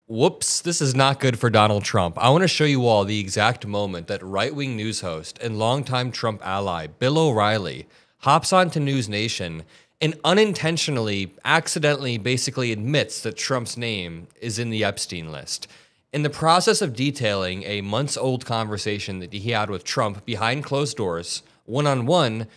Whoops, this is not good for Donald Trump. I want to show you all the exact moment that right-wing news host and longtime Trump ally Bill O'Reilly hops onto News Nation and unintentionally, accidentally, basically admits that Trump's name is in the Epstein list. In the process of detailing a months-old conversation that he had with Trump behind closed doors, one-on-one,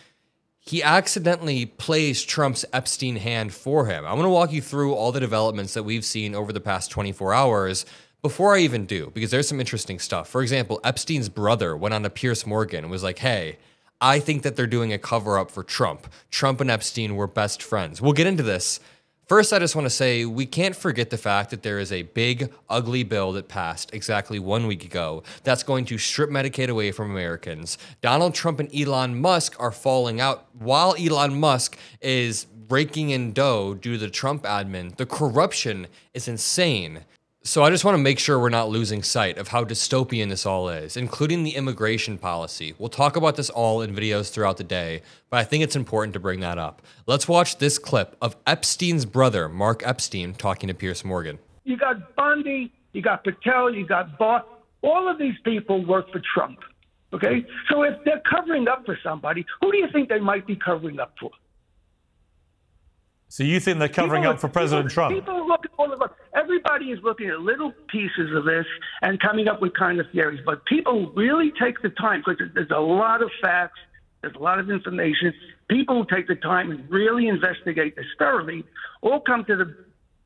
he accidentally plays Trump's Epstein hand for him. I'm going to walk you through all the developments that we've seen over the past 24 hours before I even do, because there's some interesting stuff. For example, Epstein's brother went on to Piers Morgan and was like, hey, I think that they're doing a cover-up for Trump. Trump and Epstein were best friends. We'll get into this. First, I just want to say we can't forget the fact that there is a big, ugly bill that passed exactly 1 week ago that's going to strip Medicaid away from Americans. Donald Trump and Elon Musk are falling out while Elon Musk is raking in dough due to the Trump admin. The corruption is insane. So I just want to make sure we're not losing sight of how dystopian this all is, including the immigration policy. We'll talk about this all in videos throughout the day, but I think it's important to bring that up. Let's watch this clip of Epstein's brother, Mark Epstein, talking to Piers Morgan. You got Bundy, you got Patel, you got Barr. All of these people work for Trump, okay? So if they're covering up for somebody, who do you think they might be covering up for? So you think they're covering up for President Trump? People look at all of us. Everybody is looking at little pieces of this and coming up with kind of theories. But people really take the time, because there's a lot of facts, there's a lot of information. People who take the time and really investigate this thoroughly all come to the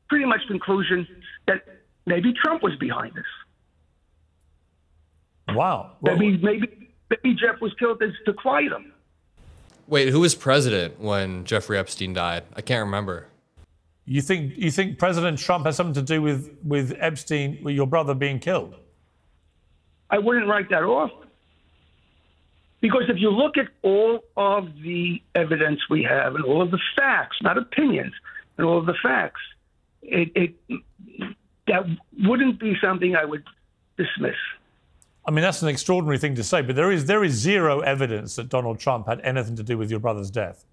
pretty much conclusion that maybe Trump was behind this. Wow. Well, maybe Jeff was killed to quiet him. Wait, who was president when Jeffrey Epstein died? I can't remember. You think President Trump has something to do with Epstein, with your brother being killed? I wouldn't write that off. Because if you look at all of the evidence we have and all of the facts, not opinions, and all of the facts, that wouldn't be something I would dismiss. I mean, that's an extraordinary thing to say, but there is zero evidence that Donald Trump had anything to do with your brother's death.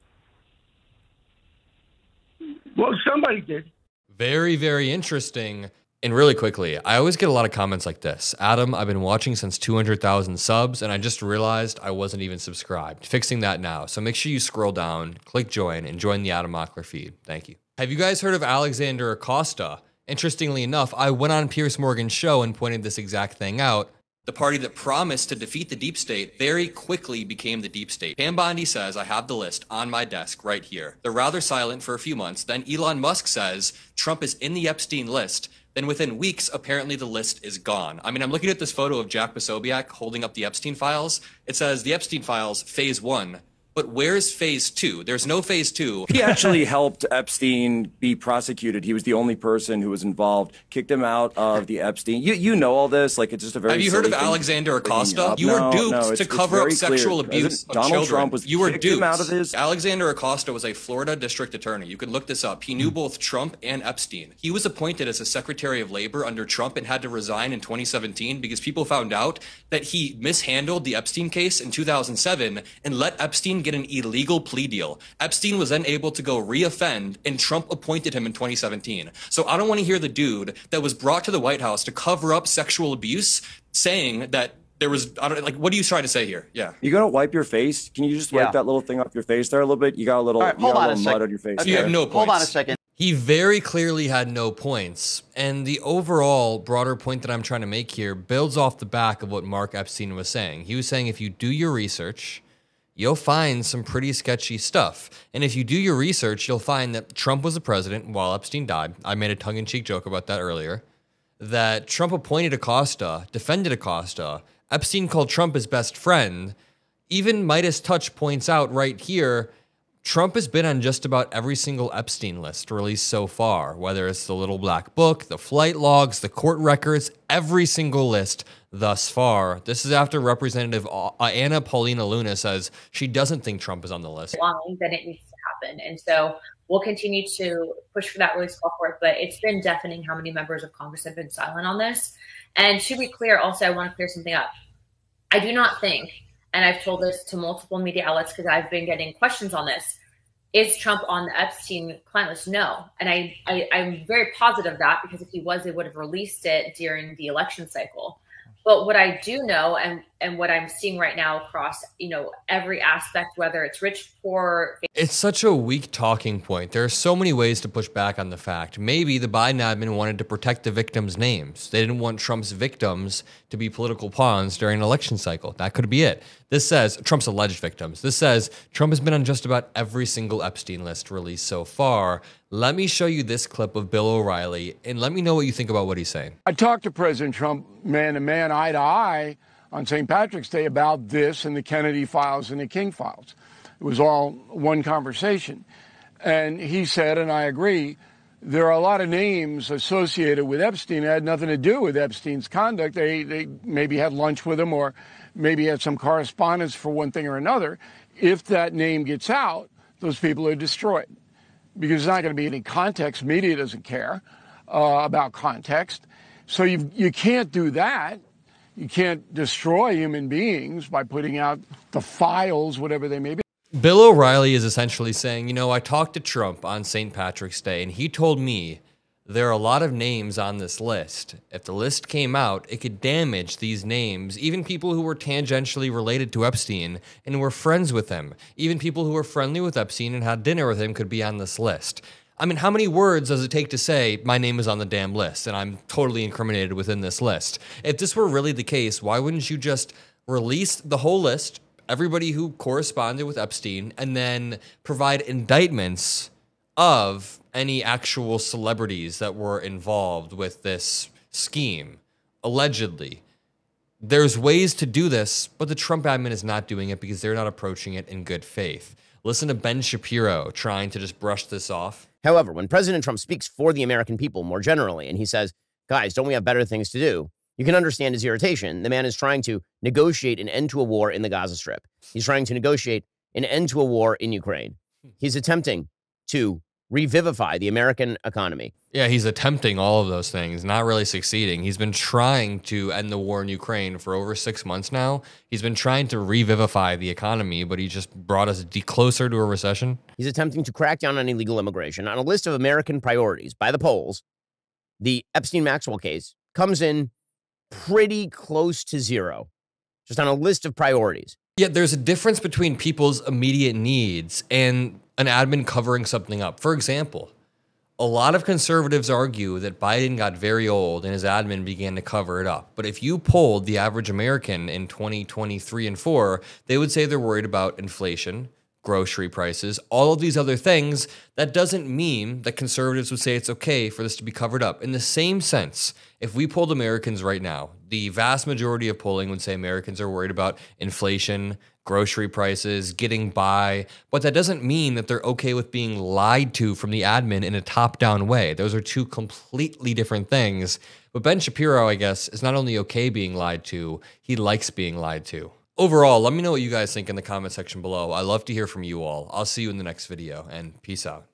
Well, somebody did. Very, very interesting. And really quickly, I always get a lot of comments like this. Adam, I've been watching since 200,000 subs, and I just realized I wasn't even subscribed. Fixing that now. So make sure you scroll down, click join, and join the Adam Mockler feed. Thank you. Have you guys heard of Alexander Acosta? Interestingly enough, I went on Piers Morgan's show and pointed this exact thing out. The party that promised to defeat the deep state very quickly became the deep state. Pam Bondi says, I have the list on my desk right here. They're rather silent for a few months. Then Elon Musk says Trump is in the Epstein list. Then within weeks, apparently the list is gone. I mean, I'm looking at this photo of Jack Posobiec holding up the Epstein files. It says the Epstein files, phase 1. But where's phase 2? There's no phase 2. He actually helped Epstein be prosecuted. He was the only person who was involved, kicked him out of the Epstein. You know all this. Like, it's just a very. Have you heard of Alexander Acosta? You were duped to cover up sexual abuse of Donald children. Trump was You were kicked him duped. out of his. Alexander Acosta was a Florida district attorney. You can look this up. He knew both Trump and Epstein. He was appointed as a Secretary of Labor under Trump and had to resign in 2017 because people found out that he mishandled the Epstein case in 2007 and let Epstein get an illegal plea deal. Epstein was then able to go re-offend, and Trump appointed him in 2017. So I don't want to hear the dude that was brought to the White House to cover up sexual abuse saying that there was, I don't, like, what are you trying to say here? Yeah. You gotta wipe your face. Can you just wipe that little thing off your face there a little bit? You got a little, right, hold on a mud on your face. You have no points. Hold on a second. He very clearly had no points. And the overall broader point that I'm trying to make here builds off the back of what Mark Epstein was saying. He was saying if you do your research, you'll find some pretty sketchy stuff. And if you do your research, you'll find that Trump was the president while Epstein died. I made a tongue-in-cheek joke about that earlier. That Trump appointed Acosta, defended Acosta. Epstein called Trump his best friend. Even MeidasTouch points out right here, Trump has been on just about every single Epstein list released so far, whether it's the little black book, the flight logs, the court records, every single list thus far. This is after Representative Anna Paulina Luna says she doesn't think Trump is on the list. Then it needs to happen. And so we'll continue to push for that release call for it, but it's been deafening how many members of Congress have been silent on this. And to be clear, also, I want to clear something up. I do not think, and I've told this to multiple media outlets because I've been getting questions on this, Is Trump on the Epstein client list? No. And I'm very positive of that, because if he was, they would have released it during the election cycle. But what I do know, and what I'm seeing right now across, every aspect, whether it's rich, poor. It's such a weak talking point. There are so many ways to push back on the fact. Maybe the Biden admin wanted to protect the victims' names. They didn't want Trump's victims to be political pawns during an election cycle. That could be it. This says Trump's alleged victims. This says Trump has been on just about every single Epstein list released so far. Let me show you this clip of Bill O'Reilly, and let me know what you think about what he's saying. I talked to President Trump man to man, eye to eye, on St. Patrick's Day about this and the Kennedy files and the King files. It was all one conversation. And he said, and I agree, there are a lot of names associated with Epstein that had nothing to do with Epstein's conduct. They maybe had lunch with him, or maybe had some correspondence for one thing or another. If that name gets out, those people are destroyed, because there's not going to be any context. Media doesn't care about context. So you can't do that. You can't destroy human beings by putting out the files, whatever they may be. Bill O'Reilly is essentially saying, I talked to Trump on St. Patrick's Day, and he told me there are a lot of names on this list. If the list came out, it could damage these names, even people who were tangentially related to Epstein and were friends with him. Even people who were friendly with Epstein and had dinner with him could be on this list. I mean, how many words does it take to say, my name is on the damn list and I'm totally incriminated within this list? If this were really the case, why wouldn't you just release the whole list, everybody who corresponded with Epstein, and then provide indictments of any actual celebrities that were involved with this scheme, allegedly? There's ways to do this, but the Trump admin is not doing it because they're not approaching it in good faith. Listen to Ben Shapiro trying to just brush this off. However, when President Trump speaks for the American people more generally, and he says, guys, don't we have better things to do? You can understand his irritation. The man is trying to negotiate an end to a war in the Gaza Strip. He's trying to negotiate an end to a war in Ukraine. He's attempting to revivify the American economy. Yeah, he's attempting all of those things, not really succeeding. He's been trying to end the war in Ukraine for over 6 months now. He's been trying to revivify the economy, but he just brought us closer to a recession. He's attempting to crack down on illegal immigration. On a list of American priorities by the polls, the Epstein-Maxwell case comes in pretty close to zero, just on a list of priorities. Yeah, there's a difference between people's immediate needs and an admin covering something up. For example, a lot of conservatives argue that Biden got very old and his admin began to cover it up. But if you polled the average American in 2023 and 4, they would say they're worried about inflation, grocery prices, all of these other things. That doesn't mean that conservatives would say it's okay for this to be covered up. In the same sense, if we polled Americans right now, the vast majority of polling would say Americans are worried about inflation, grocery prices, getting by, but that doesn't mean that they're okay with being lied to from the admin in a top-down way. Those are two completely different things. But Ben Shapiro, I guess, is not only okay being lied to, he likes being lied to. Overall, let me know what you guys think in the comment section below. I love to hear from you all. I'll see you in the next video, and peace out.